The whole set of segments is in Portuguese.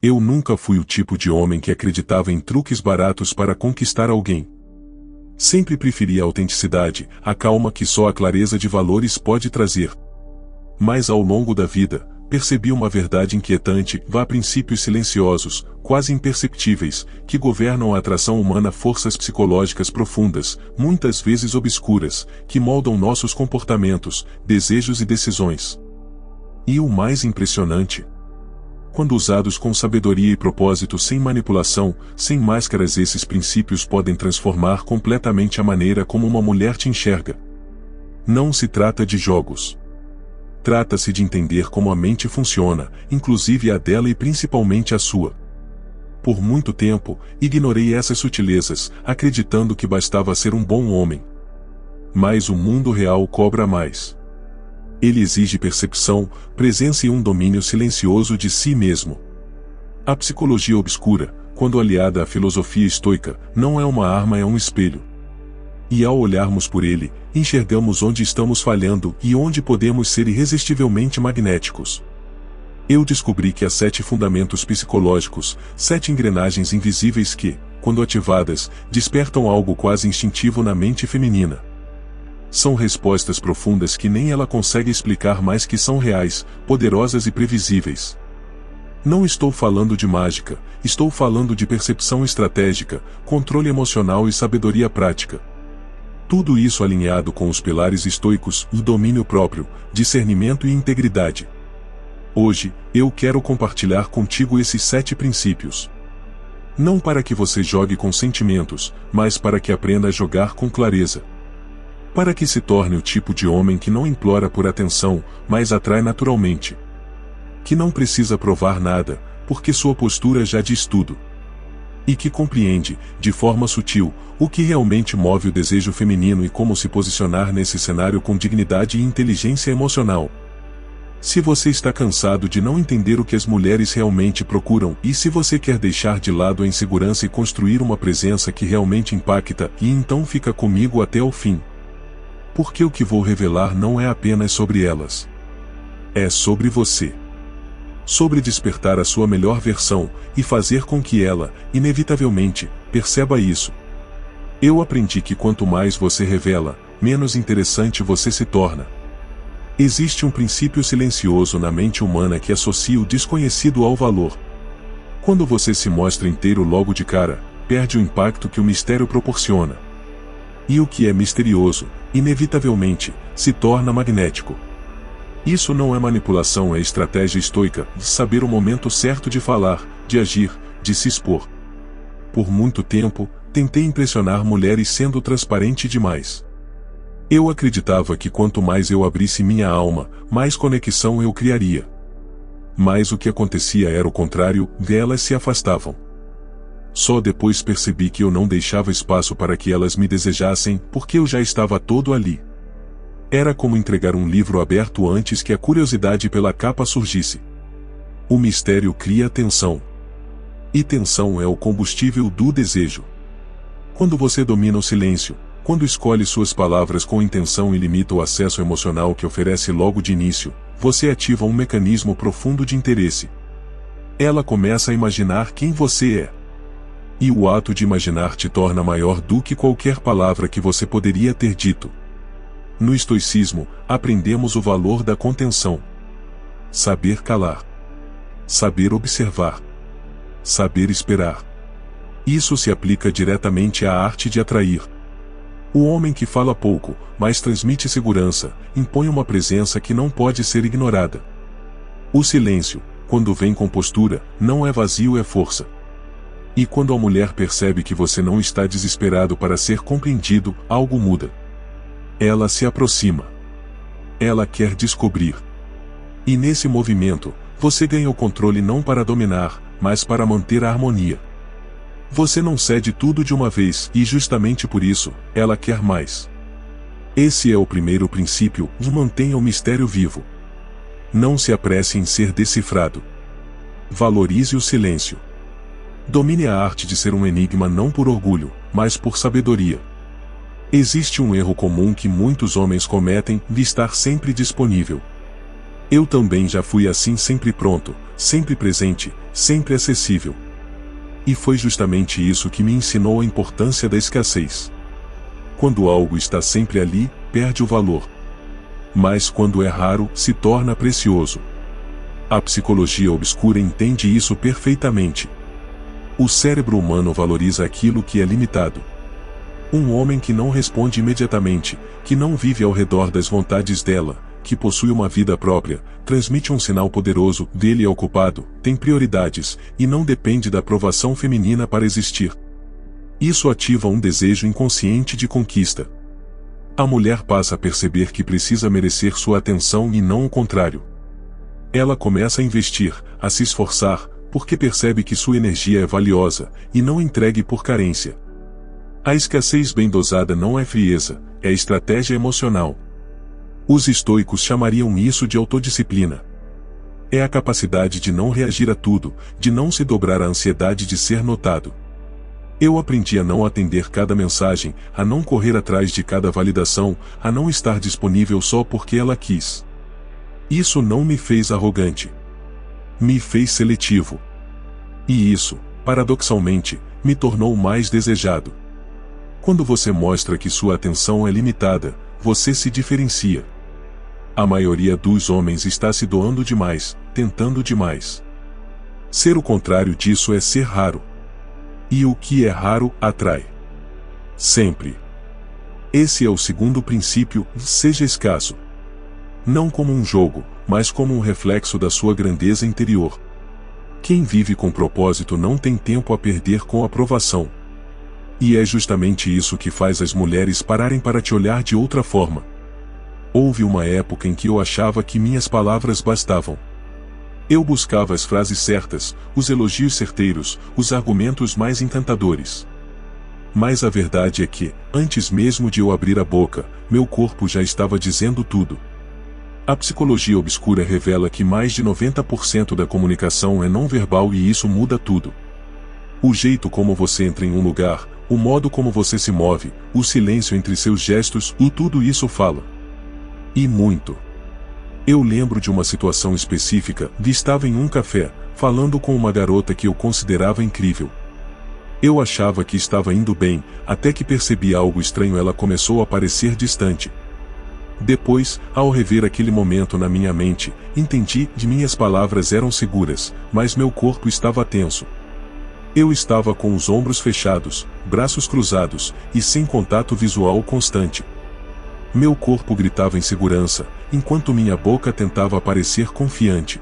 Eu nunca fui o tipo de homem que acreditava em truques baratos para conquistar alguém. Sempre preferi a autenticidade, a calma que só a clareza de valores pode trazer. Mas ao longo da vida, percebi uma verdade inquietante: há princípios silenciosos, quase imperceptíveis, que governam a atração humana, forças psicológicas profundas, muitas vezes obscuras, que moldam nossos comportamentos, desejos e decisões. E o mais impressionante: quando usados com sabedoria e propósito, sem manipulação, sem máscaras, esses princípios podem transformar completamente a maneira como uma mulher te enxerga. Não se trata de jogos. Trata-se de entender como a mente funciona, inclusive a dela e principalmente a sua. Por muito tempo, ignorei essas sutilezas, acreditando que bastava ser um bom homem. Mas o mundo real cobra mais. Ele exige percepção, presença e um domínio silencioso de si mesmo. A psicologia obscura, quando aliada à filosofia estoica, não é uma arma, é um espelho. E ao olharmos por ele, enxergamos onde estamos falhando e onde podemos ser irresistivelmente magnéticos. Eu descobri que há 7 fundamentos psicológicos, 7 engrenagens invisíveis que, quando ativadas, despertam algo quase instintivo na mente feminina. São respostas profundas que nem ela consegue explicar, mas que são reais, poderosas e previsíveis. Não estou falando de mágica, estou falando de percepção estratégica, controle emocional e sabedoria prática. Tudo isso alinhado com os pilares estoicos, o domínio próprio, discernimento e integridade. Hoje, eu quero compartilhar contigo esses 7 princípios. Não para que você jogue com sentimentos, mas para que aprenda a jogar com clareza. Para que se torne o tipo de homem que não implora por atenção, mas atrai naturalmente. Que não precisa provar nada, porque sua postura já diz tudo. E que compreende, de forma sutil, o que realmente move o desejo feminino e como se posicionar nesse cenário com dignidade e inteligência emocional. Se você está cansado de não entender o que as mulheres realmente procuram, e se você quer deixar de lado a insegurança e construir uma presença que realmente impacta, e então fica comigo até o fim. Porque o que vou revelar não é apenas sobre elas. É sobre você. Sobre despertar a sua melhor versão, e fazer com que ela, inevitavelmente, perceba isso. Eu aprendi que quanto mais você revela, menos interessante você se torna. Existe um princípio silencioso na mente humana que associa o desconhecido ao valor. Quando você se mostra inteiro logo de cara, perde o impacto que o mistério proporciona. E o que é misterioso, inevitavelmente, se torna magnético. Isso não é manipulação, é estratégia estoica, de saber o momento certo de falar, de agir, de se expor. Por muito tempo, tentei impressionar mulheres sendo transparente demais. Eu acreditava que quanto mais eu abrisse minha alma, mais conexão eu criaria. Mas o que acontecia era o contrário, elas se afastavam. Só depois percebi que eu não deixava espaço para que elas me desejassem, porque eu já estava todo ali. Era como entregar um livro aberto antes que a curiosidade pela capa surgisse. O mistério cria tensão. E tensão é o combustível do desejo. Quando você domina o silêncio, quando escolhe suas palavras com intenção e limita o acesso emocional que oferece logo de início, você ativa um mecanismo profundo de interesse. Ela começa a imaginar quem você é. E o ato de imaginar te torna maior do que qualquer palavra que você poderia ter dito. No estoicismo, aprendemos o valor da contenção. Saber calar. Saber observar. Saber esperar. Isso se aplica diretamente à arte de atrair. O homem que fala pouco, mas transmite segurança, impõe uma presença que não pode ser ignorada. O silêncio, quando vem com postura, não é vazio, é força. E quando a mulher percebe que você não está desesperado para ser compreendido, algo muda. Ela se aproxima. Ela quer descobrir. E nesse movimento, você ganha o controle não para dominar, mas para manter a harmonia. Você não cede tudo de uma vez, e justamente por isso, ela quer mais. Esse é o primeiro princípio, mantenha o mistério vivo. Não se apresse em ser decifrado. Valorize o silêncio. Domine a arte de ser um enigma não por orgulho, mas por sabedoria. Existe um erro comum que muitos homens cometem, de estar sempre disponível. Eu também já fui assim, sempre pronto, sempre presente, sempre acessível. E foi justamente isso que me ensinou a importância da escassez. Quando algo está sempre ali, perde o valor. Mas quando é raro, se torna precioso. A psicologia obscura entende isso perfeitamente. O cérebro humano valoriza aquilo que é limitado. Um homem que não responde imediatamente, que não vive ao redor das vontades dela, que possui uma vida própria, transmite um sinal poderoso, dele é ocupado, tem prioridades, e não depende da aprovação feminina para existir. Isso ativa um desejo inconsciente de conquista. A mulher passa a perceber que precisa merecer sua atenção e não o contrário. Ela começa a investir, a se esforçar, porque percebe que sua energia é valiosa, e não entregue por carência. A escassez bem dosada não é frieza, é estratégia emocional. Os estoicos chamariam isso de autodisciplina. É a capacidade de não reagir a tudo, de não se dobrar à ansiedade de ser notado. Eu aprendi a não atender cada mensagem, a não correr atrás de cada validação, a não estar disponível só porque ela quis. Isso não me fez arrogante. Me fez seletivo. E isso, paradoxalmente, me tornou mais desejado. Quando você mostra que sua atenção é limitada, você se diferencia. A maioria dos homens está se doando demais, tentando demais. Ser o contrário disso é ser raro. E o que é raro, atrai. Sempre. Esse é o segundo princípio, seja escasso. Não como um jogo, mas como um reflexo da sua grandeza interior. Quem vive com propósito não tem tempo a perder com aprovação. E é justamente isso que faz as mulheres pararem para te olhar de outra forma. Houve uma época em que eu achava que minhas palavras bastavam. Eu buscava as frases certas, os elogios certeiros, os argumentos mais encantadores. Mas a verdade é que, antes mesmo de eu abrir a boca, meu corpo já estava dizendo tudo. A psicologia obscura revela que mais de 90% da comunicação é não verbal e isso muda tudo. O jeito como você entra em um lugar, o modo como você se move, o silêncio entre seus gestos, tudo isso fala. E muito. Eu lembro de uma situação específica, estava em um café, falando com uma garota que eu considerava incrível. Eu achava que estava indo bem, até que percebi algo estranho, ela começou a parecer distante. Depois, ao rever aquele momento na minha mente, entendi que minhas palavras eram seguras, mas meu corpo estava tenso. Eu estava com os ombros fechados, braços cruzados, e sem contato visual constante. Meu corpo gritava insegurança, enquanto minha boca tentava parecer confiante.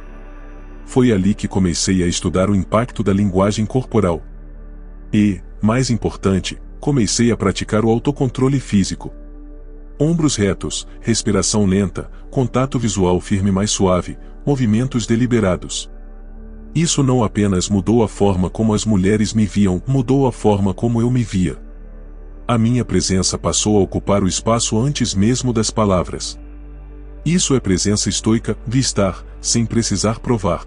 Foi ali que comecei a estudar o impacto da linguagem corporal. E, mais importante, comecei a praticar o autocontrole físico. Ombros retos, respiração lenta, contato visual firme mais suave, movimentos deliberados. Isso não apenas mudou a forma como as mulheres me viam, mudou a forma como eu me via. A minha presença passou a ocupar o espaço antes mesmo das palavras. Isso é presença estoica, estar, sem precisar provar.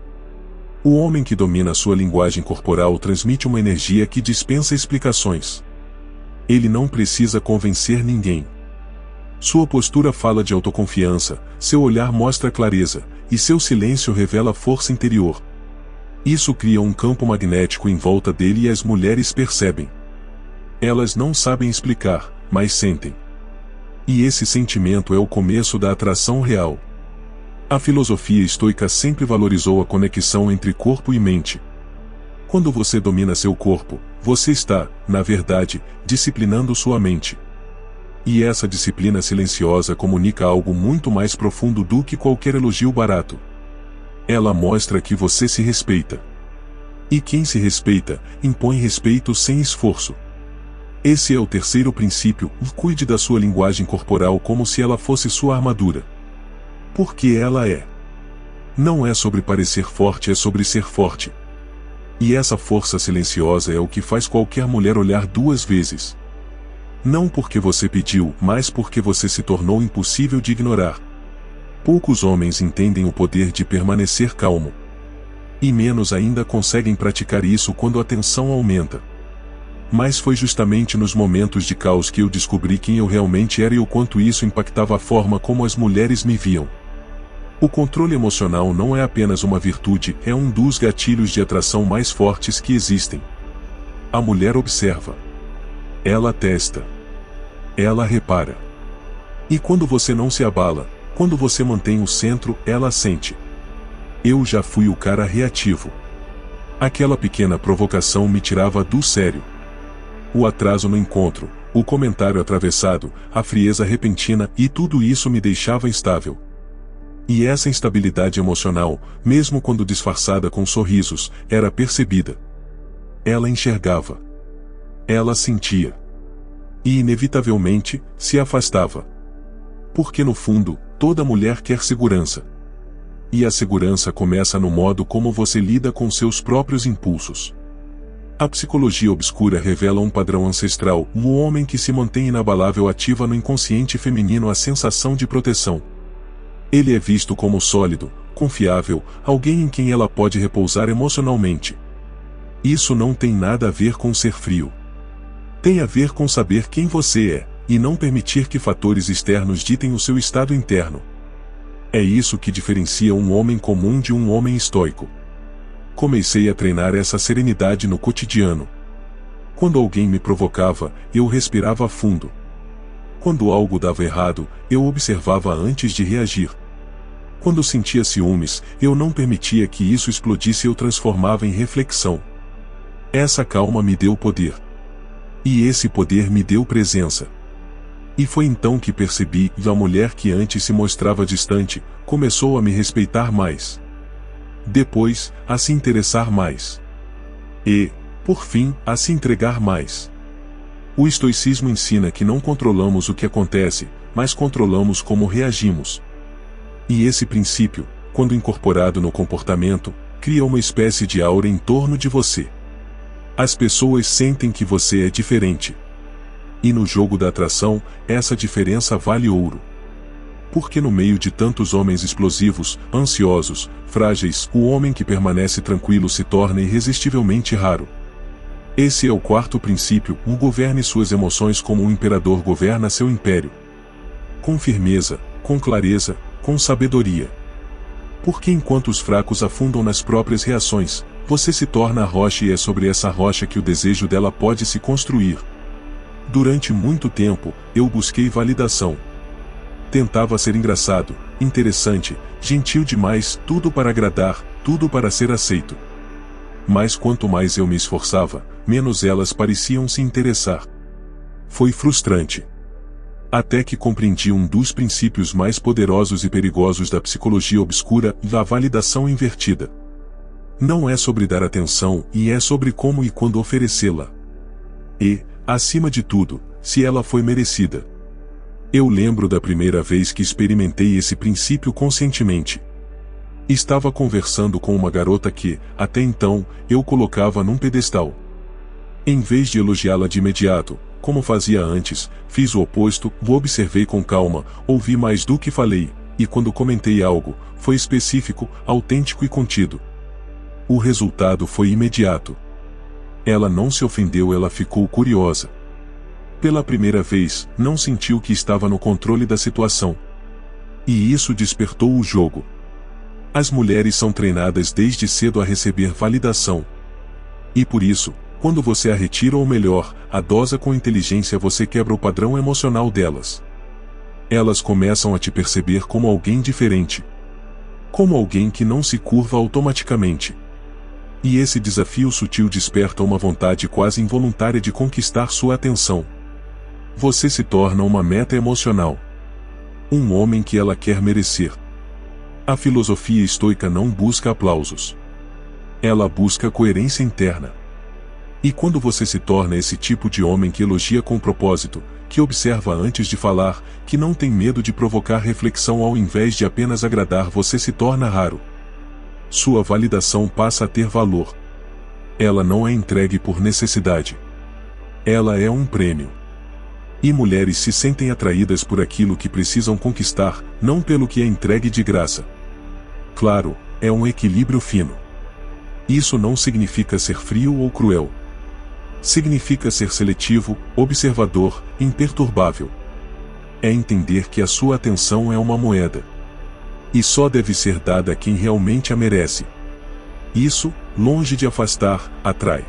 O homem que domina sua linguagem corporal transmite uma energia que dispensa explicações. Ele não precisa convencer ninguém. Sua postura fala de autoconfiança, seu olhar mostra clareza, e seu silêncio revela força interior. Isso cria um campo magnético em volta dele e as mulheres percebem. Elas não sabem explicar, mas sentem. E esse sentimento é o começo da atração real. A filosofia estoica sempre valorizou a conexão entre corpo e mente. Quando você domina seu corpo, você está, na verdade, disciplinando sua mente. E essa disciplina silenciosa comunica algo muito mais profundo do que qualquer elogio barato. Ela mostra que você se respeita. E quem se respeita, impõe respeito sem esforço. Esse é o terceiro princípio, cuide da sua linguagem corporal como se ela fosse sua armadura. Porque ela é. Não é sobre parecer forte, é sobre ser forte. E essa força silenciosa é o que faz qualquer mulher olhar duas vezes. Não porque você pediu, mas porque você se tornou impossível de ignorar. Poucos homens entendem o poder de permanecer calmo. E menos ainda conseguem praticar isso quando a tensão aumenta. Mas foi justamente nos momentos de caos que eu descobri quem eu realmente era e o quanto isso impactava a forma como as mulheres me viam. O controle emocional não é apenas uma virtude, é um dos gatilhos de atração mais fortes que existem. A mulher observa. Ela testa. Ela repara. E quando você não se abala, quando você mantém o centro, ela sente. Eu já fui o cara reativo. Aquela pequena provocação me tirava do sério. O atraso no encontro, o comentário atravessado, a frieza repentina, e tudo isso me deixava instável. E essa instabilidade emocional, mesmo quando disfarçada com sorrisos, era percebida. Ela enxergava. Ela sentia. E inevitavelmente, se afastava. Porque no fundo, toda mulher quer segurança. E a segurança começa no modo como você lida com seus próprios impulsos. A psicologia obscura revela um padrão ancestral, um homem que se mantém inabalável ativa no inconsciente feminino a sensação de proteção. Ele é visto como sólido, confiável, alguém em quem ela pode repousar emocionalmente. Isso não tem nada a ver com ser frio. Tem a ver com saber quem você é, e não permitir que fatores externos ditem o seu estado interno. É isso que diferencia um homem comum de um homem estoico. Comecei a treinar essa serenidade no cotidiano. Quando alguém me provocava, eu respirava fundo. Quando algo dava errado, eu observava antes de reagir. Quando sentia ciúmes, eu não permitia que isso explodisse, eu transformava em reflexão. Essa calma me deu poder. E esse poder me deu presença. E foi então que percebi que a mulher que antes se mostrava distante, começou a me respeitar mais. Depois, a se interessar mais. E, por fim, a se entregar mais. O estoicismo ensina que não controlamos o que acontece, mas controlamos como reagimos. E esse princípio, quando incorporado no comportamento, cria uma espécie de aura em torno de você. As pessoas sentem que você é diferente. E no jogo da atração, essa diferença vale ouro. Porque no meio de tantos homens explosivos, ansiosos, frágeis, o homem que permanece tranquilo se torna irresistivelmente raro. Esse é o quarto princípio: governe suas emoções como um imperador governa seu império. Com firmeza, com clareza, com sabedoria. Porque enquanto os fracos afundam nas próprias reações, você se torna a rocha, e é sobre essa rocha que o desejo dela pode se construir. Durante muito tempo, eu busquei validação. Tentava ser engraçado, interessante, gentil demais, tudo para agradar, tudo para ser aceito. Mas quanto mais eu me esforçava, menos elas pareciam se interessar. Foi frustrante. Até que compreendi um dos princípios mais poderosos e perigosos da psicologia obscura, a validação invertida. Não é sobre dar atenção, e é sobre como e quando oferecê-la. E, acima de tudo, se ela foi merecida. Eu lembro da primeira vez que experimentei esse princípio conscientemente. Estava conversando com uma garota que, até então, eu colocava num pedestal. Em vez de elogiá-la de imediato, como fazia antes, fiz o oposto, o observei com calma, ouvi mais do que falei, e quando comentei algo, foi específico, autêntico e contido. O resultado foi imediato. Ela não se ofendeu, ela ficou curiosa. Pela primeira vez, não sentiu que estava no controle da situação. E isso despertou o jogo. As mulheres são treinadas desde cedo a receber validação. E por isso, quando você a retira, ou melhor, a dosa com inteligência, você quebra o padrão emocional delas. Elas começam a te perceber como alguém diferente. Como alguém que não se curva automaticamente. E esse desafio sutil desperta uma vontade quase involuntária de conquistar sua atenção. Você se torna uma meta emocional. Um homem que ela quer merecer. A filosofia estoica não busca aplausos. Ela busca coerência interna. E quando você se torna esse tipo de homem que elogia com propósito, que observa antes de falar, que não tem medo de provocar reflexão ao invés de apenas agradar, você se torna raro. Sua validação passa a ter valor. Ela não é entregue por necessidade. Ela é um prêmio. E mulheres se sentem atraídas por aquilo que precisam conquistar, não pelo que é entregue de graça. Claro, é um equilíbrio fino. Isso não significa ser frio ou cruel. Significa ser seletivo, observador, imperturbável. É entender que a sua atenção é uma moeda. E só deve ser dada a quem realmente a merece. Isso, longe de afastar, atrai.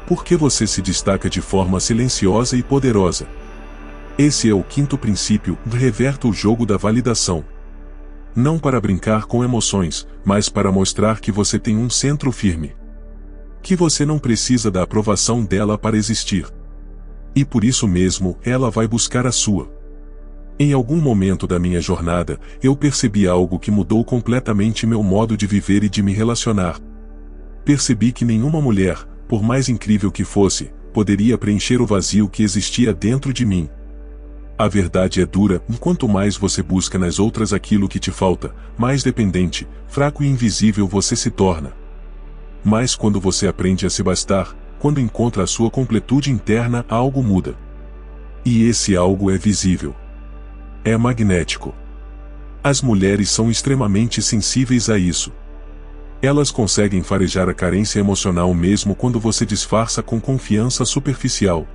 Porque você se destaca de forma silenciosa e poderosa. Esse é o quinto princípio, reverta o jogo da validação. Não para brincar com emoções, mas para mostrar que você tem um centro firme. Que você não precisa da aprovação dela para existir. E por isso mesmo, ela vai buscar a sua. Em algum momento da minha jornada, eu percebi algo que mudou completamente meu modo de viver e de me relacionar. Percebi que nenhuma mulher, por mais incrível que fosse, poderia preencher o vazio que existia dentro de mim. A verdade é dura, e quanto mais você busca nas outras aquilo que te falta, mais dependente, fraco e invisível você se torna. Mas quando você aprende a se bastar, quando encontra a sua completude interna, algo muda. E esse algo é visível. É magnético. As mulheres são extremamente sensíveis a isso. Elas conseguem farejar a carência emocional mesmo quando você disfarça com confiança superficial.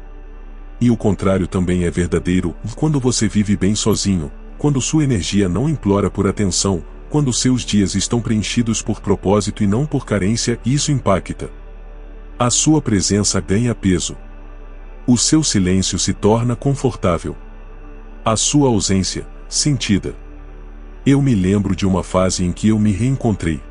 E o contrário também é verdadeiro, quando você vive bem sozinho, quando sua energia não implora por atenção, quando seus dias estão preenchidos por propósito e não por carência, isso impacta. A sua presença ganha peso. O seu silêncio se torna confortável. A sua ausência, sentida. Eu me lembro de uma fase em que eu me reencontrei.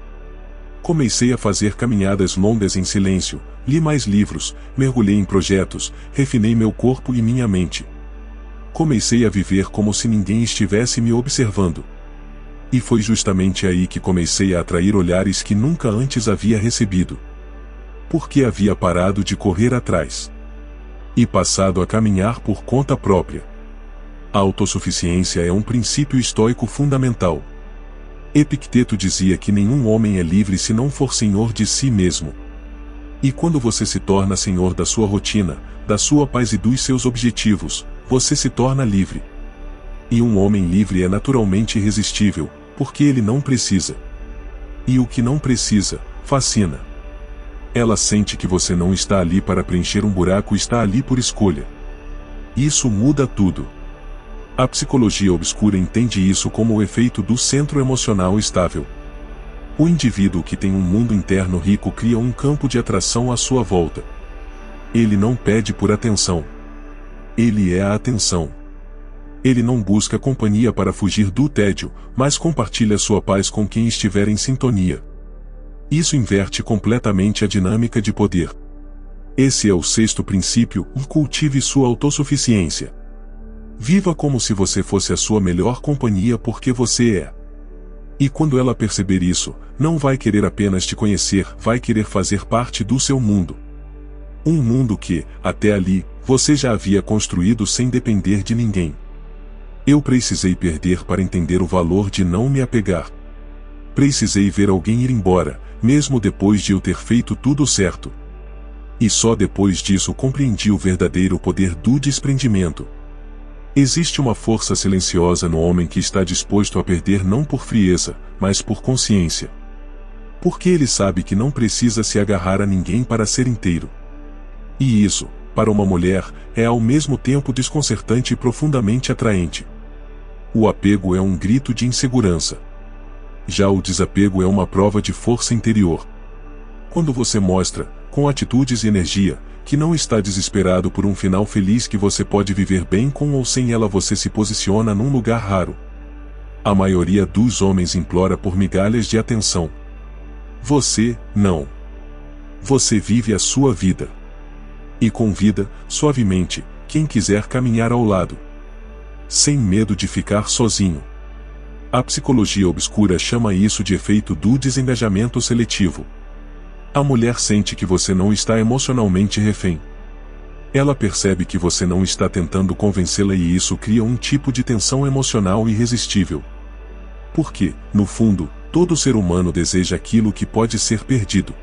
Comecei a fazer caminhadas longas em silêncio, li mais livros, mergulhei em projetos, refinei meu corpo e minha mente. Comecei a viver como se ninguém estivesse me observando. E foi justamente aí que comecei a atrair olhares que nunca antes havia recebido. Porque havia parado de correr atrás. E passado a caminhar por conta própria. A autossuficiência é um princípio estoico fundamental. Epicteto dizia que nenhum homem é livre se não for senhor de si mesmo. E quando você se torna senhor da sua rotina, da sua paz e dos seus objetivos, você se torna livre. E um homem livre é naturalmente irresistível, porque ele não precisa. E o que não precisa, fascina. Ela sente que você não está ali para preencher um buraco, está ali por escolha. Isso muda tudo. A psicologia obscura entende isso como o efeito do centro emocional estável. O indivíduo que tem um mundo interno rico cria um campo de atração à sua volta. Ele não pede por atenção. Ele é a atenção. Ele não busca companhia para fugir do tédio, mas compartilha sua paz com quem estiver em sintonia. Isso inverte completamente a dinâmica de poder. Esse é o sexto princípio, cultive sua autossuficiência. Viva como se você fosse a sua melhor companhia porque você é. E quando ela perceber isso, não vai querer apenas te conhecer, vai querer fazer parte do seu mundo. Um mundo que, até ali, você já havia construído sem depender de ninguém. Eu precisei perder para entender o valor de não me apegar. Precisei ver alguém ir embora, mesmo depois de eu ter feito tudo certo. E só depois disso compreendi o verdadeiro poder do desprendimento. Existe uma força silenciosa no homem que está disposto a perder não por frieza, mas por consciência. Porque ele sabe que não precisa se agarrar a ninguém para ser inteiro. E isso, para uma mulher, é ao mesmo tempo desconcertante e profundamente atraente. O apego é um grito de insegurança. Já o desapego é uma prova de força interior. Quando você mostra, com atitudes e energia, que não está desesperado por um final feliz, que você pode viver bem com ou sem ela, você se posiciona num lugar raro. A maioria dos homens implora por migalhas de atenção. Você, não. Você vive a sua vida. E convida, suavemente, quem quiser caminhar ao lado. Sem medo de ficar sozinho. A psicologia obscura chama isso de efeito do desengajamento seletivo. A mulher sente que você não está emocionalmente refém. Ela percebe que você não está tentando convencê-la e isso cria um tipo de tensão emocional irresistível. Porque, no fundo, todo ser humano deseja aquilo que pode ser perdido.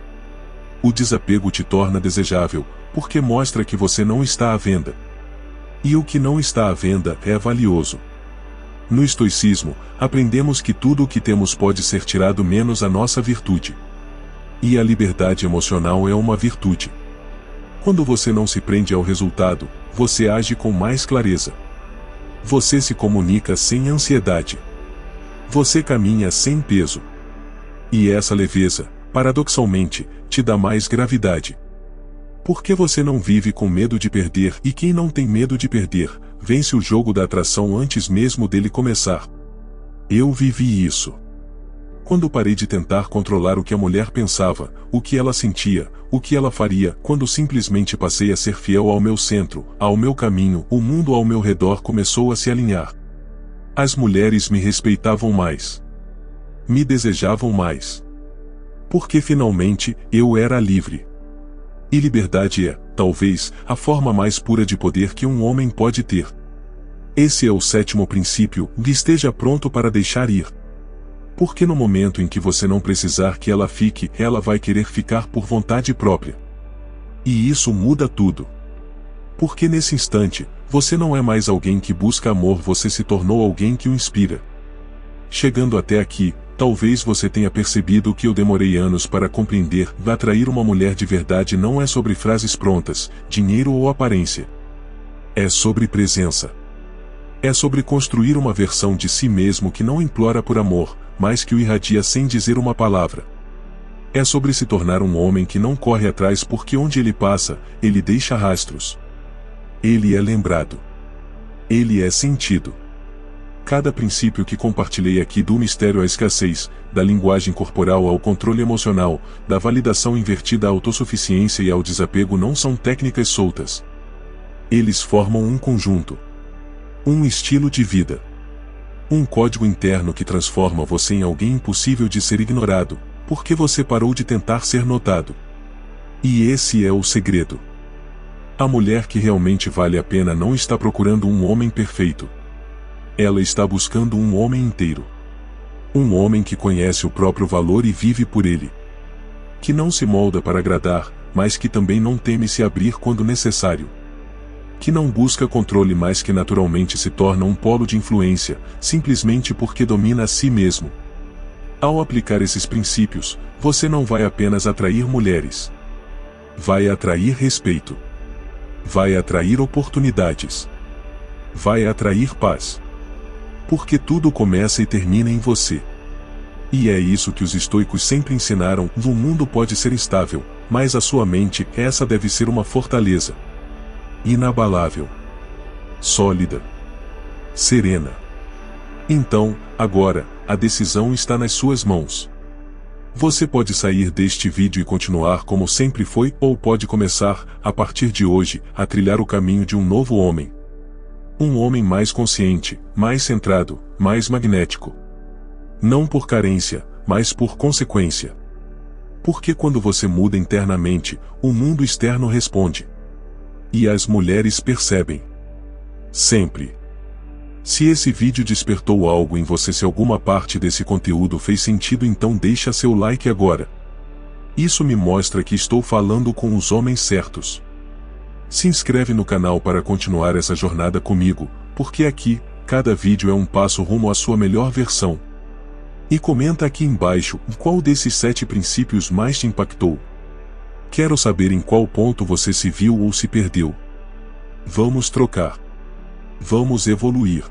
O desapego te torna desejável, porque mostra que você não está à venda. E o que não está à venda é valioso. No estoicismo, aprendemos que tudo o que temos pode ser tirado menos a nossa virtude. E a liberdade emocional é uma virtude. Quando você não se prende ao resultado, você age com mais clareza. Você se comunica sem ansiedade. Você caminha sem peso. E essa leveza, paradoxalmente, te dá mais gravidade. Porque você não vive com medo de perder, e quem não tem medo de perder, vence o jogo da atração antes mesmo dele começar. Eu vivi isso. Quando parei de tentar controlar o que a mulher pensava, o que ela sentia, o que ela faria, quando simplesmente passei a ser fiel ao meu centro, ao meu caminho, o mundo ao meu redor começou a se alinhar. As mulheres me respeitavam mais. Me desejavam mais. Porque finalmente, eu era livre. E liberdade é, talvez, a forma mais pura de poder que um homem pode ter. Esse é o 7º princípio, esteja pronto para deixar ir. Porque no momento em que você não precisar que ela fique, ela vai querer ficar por vontade própria. E isso muda tudo. Porque nesse instante, você não é mais alguém que busca amor, você se tornou alguém que o inspira. Chegando até aqui, talvez você tenha percebido que eu demorei anos para compreender: atrair uma mulher de verdade não é sobre frases prontas, dinheiro ou aparência. É sobre presença. É sobre construir uma versão de si mesmo que não implora por amor, mas que o irradia sem dizer uma palavra. É sobre se tornar um homem que não corre atrás porque onde ele passa, ele deixa rastros. Ele é lembrado. Ele é sentido. Cada princípio que compartilhei aqui, do mistério à escassez, da linguagem corporal ao controle emocional, da validação invertida à autossuficiência e ao desapego, não são técnicas soltas. Eles formam um conjunto. Um estilo de vida. Um código interno que transforma você em alguém impossível de ser ignorado, porque você parou de tentar ser notado. E esse é o segredo. A mulher que realmente vale a pena não está procurando um homem perfeito. Ela está buscando um homem inteiro. Um homem que conhece o próprio valor e vive por ele. Que não se molda para agradar, mas que também não teme se abrir quando necessário. Que não busca controle, mas que naturalmente se torna um polo de influência, simplesmente porque domina a si mesmo. Ao aplicar esses princípios, você não vai apenas atrair mulheres. Vai atrair respeito. Vai atrair oportunidades. Vai atrair paz. Porque tudo começa e termina em você. E é isso que os estoicos sempre ensinaram: o mundo pode ser instável, mas a sua mente, essa deve ser uma fortaleza. Inabalável. Sólida. Serena. Então, agora, a decisão está nas suas mãos. Você pode sair deste vídeo e continuar como sempre foi, ou pode começar, a partir de hoje, a trilhar o caminho de um novo homem. Um homem mais consciente, mais centrado, mais magnético. Não por carência, mas por consequência. Porque quando você muda internamente, o mundo externo responde. E as mulheres percebem. Sempre. Se esse vídeo despertou algo em você, se alguma parte desse conteúdo fez sentido, então deixa seu like agora. Isso me mostra que estou falando com os homens certos. Se inscreve no canal para continuar essa jornada comigo, porque aqui, cada vídeo é um passo rumo à sua melhor versão. E comenta aqui embaixo qual desses 7 princípios mais te impactou. Quero saber em qual ponto você se viu ou se perdeu. Vamos trocar. Vamos evoluir.